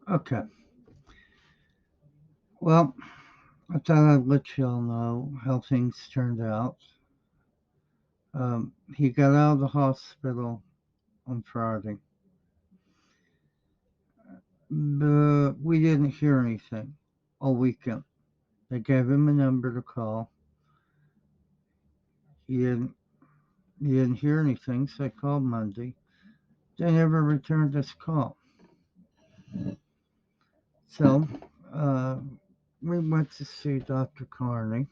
Okay. Well, I thought I'd let y'all know how things turned out. He got out of the hospital on Friday, but we didn't hear anything all weekend. They gave him a number to call. He didn't. He didn't hear anything, so I called Monday. They never returned this call. So uh, we went to see Dr. Carney,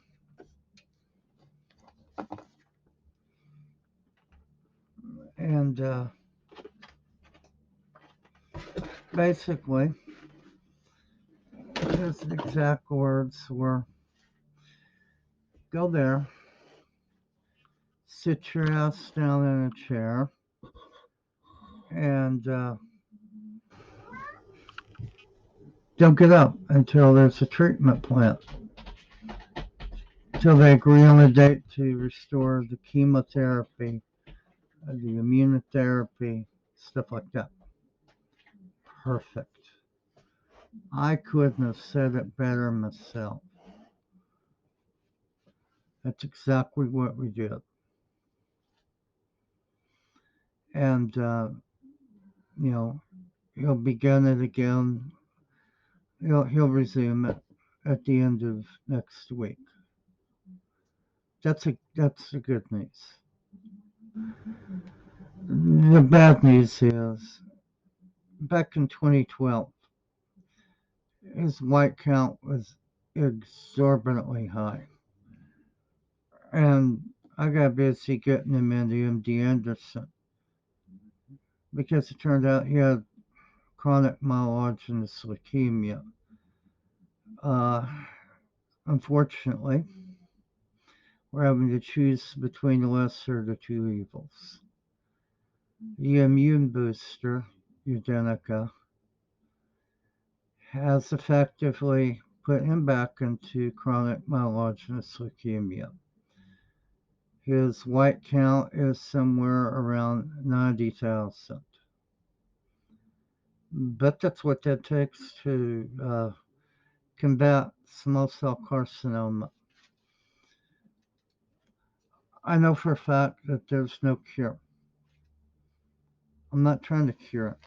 and basically his exact words were, "Go there, sit your ass down in a chair, and don't get up until there's a treatment plan, until they agree on a date to restore the chemotherapy, the immunotherapy, stuff like that." Perfect. I couldn't have said it better myself. That's exactly what we did. And, you know, he'll begin it again. He'll resume it at the end of next week. That's the good news. The bad news is back in 2012, his white count was exorbitantly high, and I got busy getting him into MD Anderson because it turned out he had chronic myelogenous leukemia. Uh, Unfortunately, we're having to choose between the lesser of the two evils. The immune booster, Udenica, has effectively put him back into chronic myelogenous leukemia. His white count is somewhere around 90,000. But that's what that takes to combat small cell carcinoma. I know for a fact that there's no cure. I'm not trying to cure it.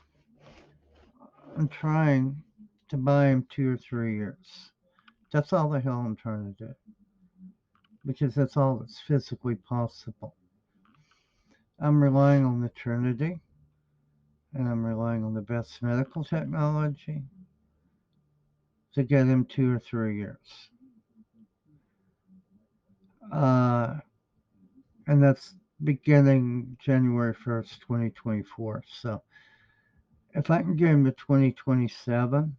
I'm trying to buy him 2 or 3 years. That's all the hell I'm trying to do because that's all that's physically possible. I'm relying on the Trinity and I'm relying on the best medical technology to get him 2 or 3 years. Uh, and that's beginning January 1st, 2024. So if I can get him to 2027,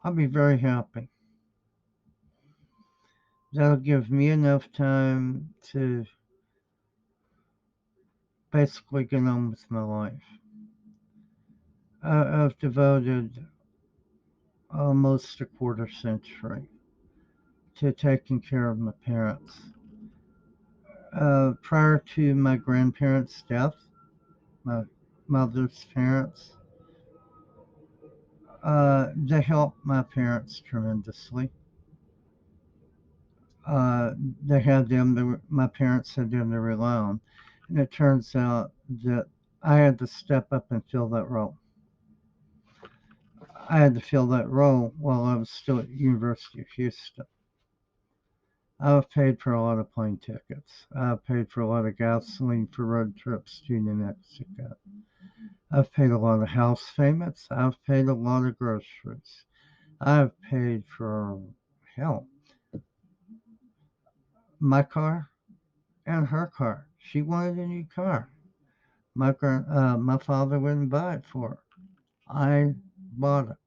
I'll be very happy. That'll give me enough time to basically get on with my life. I've devoted almost a quarter century to taking care of my parents. Prior to my grandparents' death, my mother's parents, they helped my parents tremendously. Uh, they had them, my parents had them to rely on. And it turns out that I had to step up and fill that role. I had to fill that role while I was still at the University of Houston. I've paid for a lot of plane tickets. I've paid for a lot of gasoline for road trips to New Mexico. I've paid a lot of house payments. I've paid a lot of groceries. I've paid for, hell, my car and her car. She wanted a new car. My father wouldn't buy it for her. I bought it.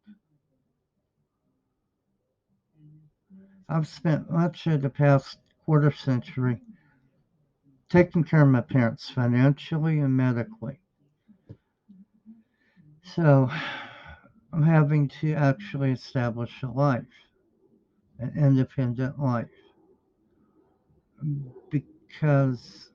I've spent much of the past quarter century taking care of my parents financially and medically. So I'm having to actually establish a life, an independent life, because